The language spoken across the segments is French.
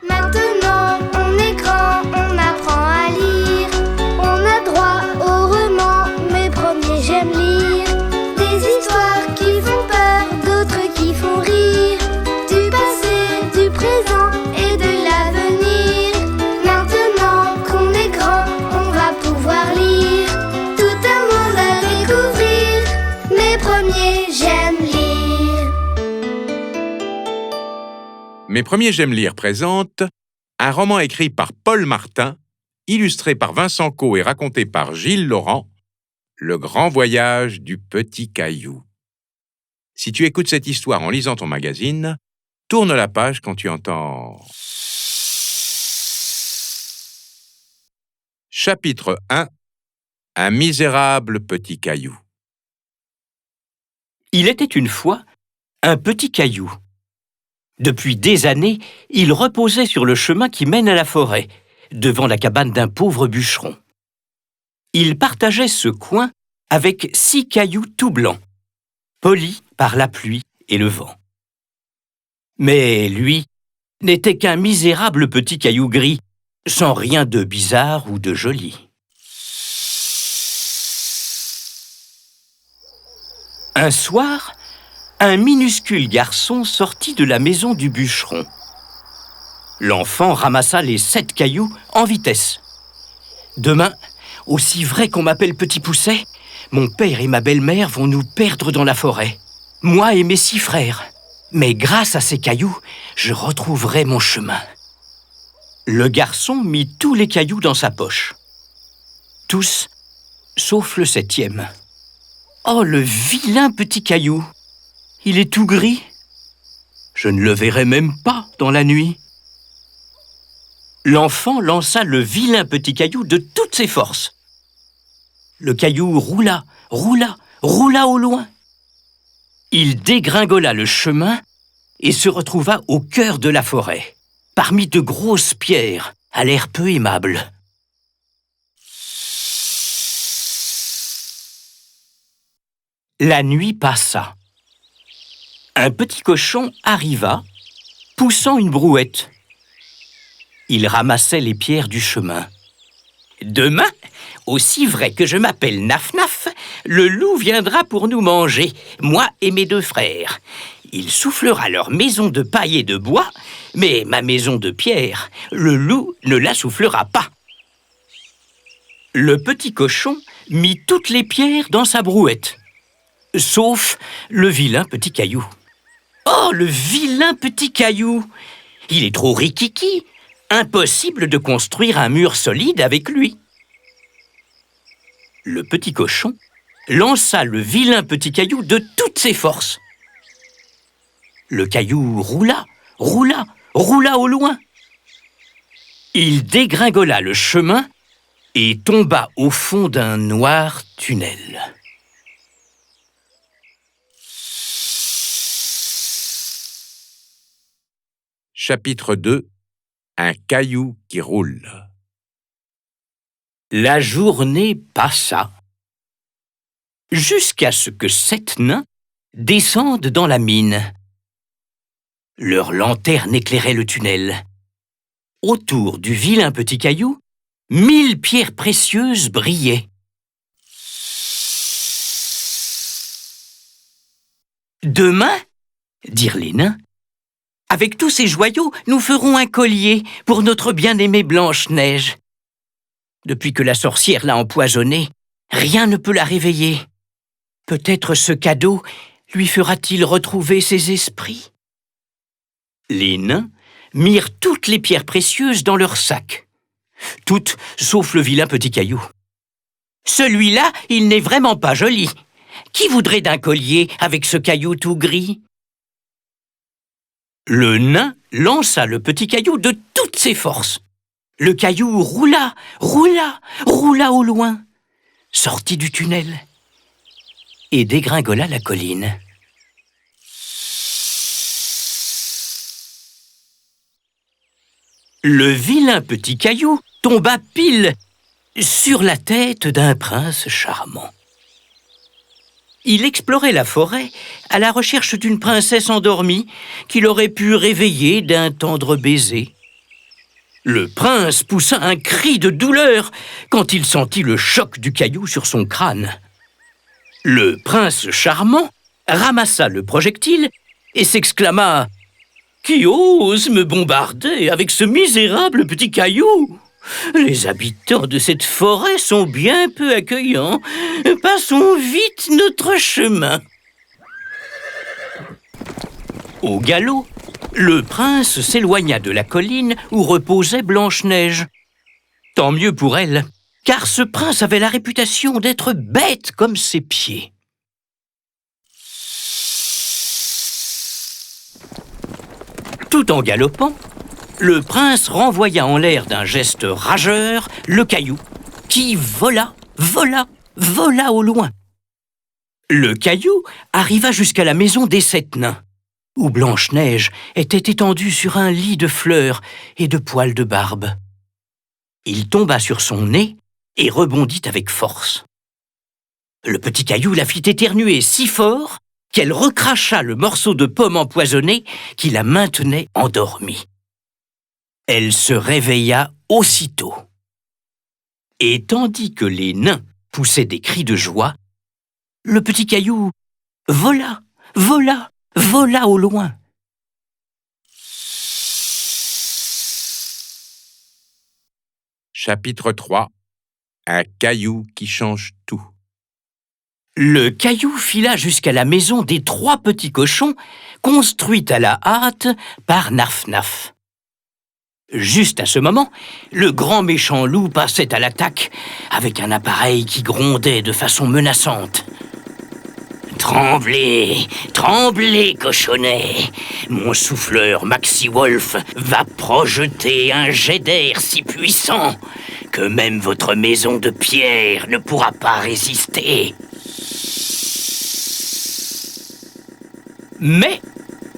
Maintenant, on est grand, on apprend à lire. On a droit au roman, mes premiers j'aime lire. Des histoires qui font peur, d'autres qui font rire. Du passé, du présent et de l'avenir. Maintenant qu'on est grand, on va pouvoir lire. Tout un monde à découvrir. Mes premiers j'aime lire. Mes premiers j'aime lire présente un roman écrit par Paul Martin, illustré par Vincent Caux et raconté par Gilles Laurent, Le grand voyage du petit caillou. Si tu écoutes cette histoire en lisant ton magazine, tourne la page quand tu entends... Chapitre 1. Un misérable petit caillou. Il était une fois un petit caillou. Depuis des années, il reposait sur le chemin qui mène à la forêt, devant la cabane d'un pauvre bûcheron. Il partageait ce coin avec 6 cailloux tout blancs, polis par la pluie et le vent. Mais lui n'était qu'un misérable petit caillou gris, sans rien de bizarre ou de joli. Un soir, un minuscule garçon sortit de la maison du bûcheron. L'enfant ramassa les 7 cailloux en vitesse. « Demain, aussi vrai qu'on m'appelle Petit Pousset, mon père et ma belle-mère vont nous perdre dans la forêt, moi et mes 6 frères. Mais grâce à ces cailloux, je retrouverai mon chemin. » Le garçon mit tous les cailloux dans sa poche. Tous, sauf le 7e. « Oh, le vilain petit caillou! Il est tout gris. Je ne le verrai même pas dans la nuit. » L'enfant lança le vilain petit caillou de toutes ses forces. Le caillou roula, roula, roula au loin. Il dégringola le chemin et se retrouva au cœur de la forêt, parmi de grosses pierres à l'air peu aimable. La nuit passa. Un petit cochon arriva, poussant une brouette. Il ramassait les pierres du chemin. « Demain, aussi vrai que je m'appelle Naf-Naf, le loup viendra pour nous manger, moi et mes 2 frères. Il soufflera leur maison de paille et de bois, mais ma maison de pierre, le loup ne la soufflera pas. » Le petit cochon mit toutes les pierres dans sa brouette, sauf le vilain petit caillou. Oh, le vilain petit caillou! Il est trop rikiki, impossible de construire un mur solide avec lui. Le petit cochon lança le vilain petit caillou de toutes ses forces. Le caillou roula, roula, roula au loin. Il dégringola le chemin et tomba au fond d'un noir tunnel. Chapitre 2. Un caillou qui roule. La journée passa, jusqu'à ce que 7 nains descendent dans la mine. Leur lanterne éclairait le tunnel. Autour du vilain petit caillou, 1000 pierres précieuses brillaient. « Demain, dirent les nains, avec tous ces joyaux, nous ferons un collier pour notre bien-aimée Blanche-Neige. Depuis que la sorcière l'a empoisonnée, rien ne peut la réveiller. Peut-être ce cadeau lui fera-t-il retrouver ses esprits. » Les nains mirent toutes les pierres précieuses dans leur sac. Toutes, sauf le vilain petit caillou. « Celui-là, il n'est vraiment pas joli. Qui voudrait d'un collier avec ce caillou tout gris ?» Le nain lança le petit caillou de toutes ses forces. Le caillou roula, roula, roula au loin, sortit du tunnel et dégringola la colline. Le vilain petit caillou tomba pile sur la tête d'un prince charmant. Il explorait la forêt à la recherche d'une princesse endormie qu'il aurait pu réveiller d'un tendre baiser. Le prince poussa un cri de douleur quand il sentit le choc du caillou sur son crâne. Le prince charmant ramassa le projectile et s'exclama « Qui ose me bombarder avec ce misérable petit caillou ? Les habitants de cette forêt sont bien peu accueillants. Passons vite notre chemin. » Au galop, le prince s'éloigna de la colline où reposait Blanche-Neige. Tant mieux pour elle, car ce prince avait la réputation d'être bête comme ses pieds. Tout en galopant, le prince renvoya en l'air d'un geste rageur le caillou, qui vola au loin. Le caillou arriva jusqu'à la maison des 7 nains, où Blanche-Neige était étendue sur un lit de fleurs et de poils de barbe. Il tomba sur son nez et rebondit avec force. Le petit caillou la fit éternuer si fort qu'elle recracha le morceau de pomme empoisonnée qui la maintenait endormie. Elle se réveilla aussitôt. Et tandis que les nains poussaient des cris de joie, le petit caillou vola au loin. Chapitre 3. Un caillou qui change tout. Le caillou fila jusqu'à la maison des 3 petits cochons, construite à la hâte par Naf-Naf. Juste à ce moment, le grand méchant loup passait à l'attaque avec un appareil qui grondait de façon menaçante. « Tremblez, tremblez, cochonnets! Mon souffleur Maxi Wolf va projeter un jet d'air si puissant que même votre maison de pierre ne pourra pas résister. » Mais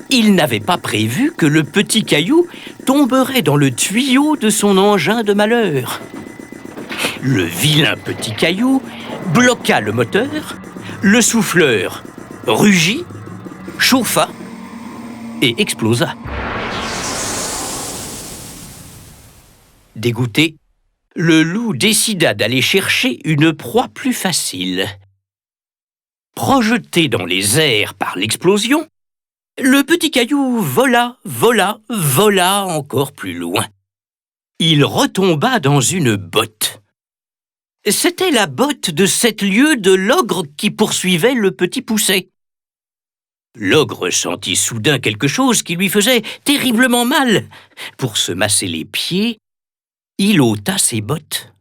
il n'avait pas prévu que le petit caillou tomberait dans le tuyau de son engin de malheur. Le vilain petit caillou bloqua le moteur, le souffleur rugit, chauffa et explosa. Dégoûté, le loup décida d'aller chercher une proie plus facile. Projeté dans les airs par l'explosion, le petit caillou vola encore plus loin. Il retomba dans une botte. C'était la botte de 7 lieues de l'ogre qui poursuivait le petit poucet. L'ogre sentit soudain quelque chose qui lui faisait terriblement mal. Pour se masser les pieds, il ôta ses bottes.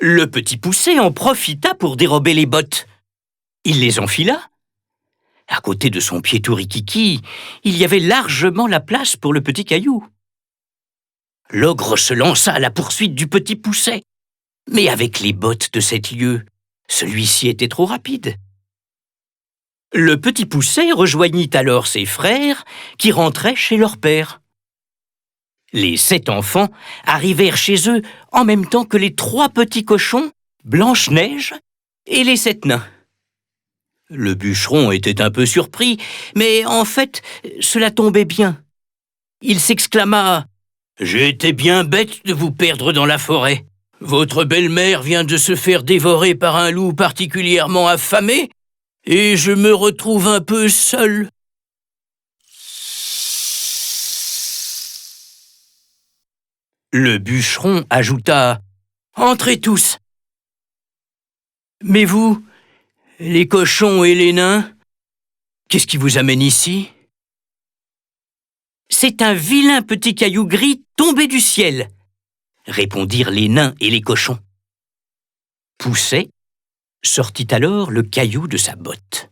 Le petit poucet en profita pour dérober les bottes. Il les enfila. À côté de son pied tout rikiki, il y avait largement la place pour le petit caillou. L'ogre se lança à la poursuite du petit poucet. Mais avec les bottes de 7 lieues, celui-ci était trop rapide. Le petit poucet rejoignit alors ses frères qui rentraient chez leur père. Les 7 enfants arrivèrent chez eux en même temps que les 3 petits cochons, Blanche-Neige et les 7 nains. Le bûcheron était un peu surpris, mais en fait, cela tombait bien. Il s'exclama « J'ai été bien bête de vous perdre dans la forêt. Votre belle-mère vient de se faire dévorer par un loup particulièrement affamé, et je me retrouve un peu seul. » Le bûcheron ajouta « Entrez tous. Mais vous, les cochons et les nains, qu'est-ce qui vous amène ici ? » « C'est un vilain petit caillou gris tombé du ciel, » répondirent les nains et les cochons. Poucet sortit alors le caillou de sa botte.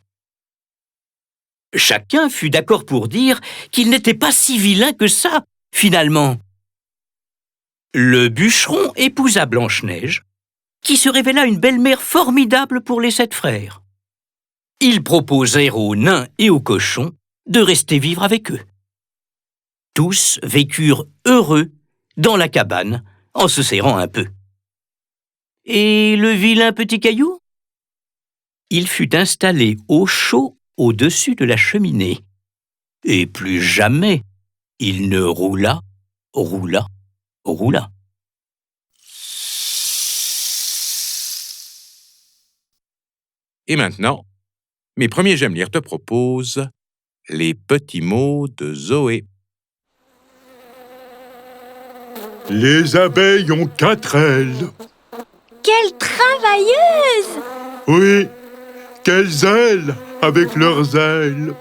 Chacun fut d'accord pour dire qu'il n'était pas si vilain que ça, finalement. Le bûcheron épousa Blanche-Neige, qui se révéla une belle-mère formidable pour les 7 frères. Ils proposèrent aux nains et aux cochons de rester vivre avec eux. Tous vécurent heureux dans la cabane, en se serrant un peu. Et le vilain petit caillou ? Il fut installé au chaud au-dessus de la cheminée. Et plus jamais il ne roula, roula, roula. Et maintenant, mes premiers J'aime lire te proposent les petits mots de Zoé. Les abeilles ont 4 ailes. Quelle travailleuse! Oui, quelles ailes avec leurs ailes.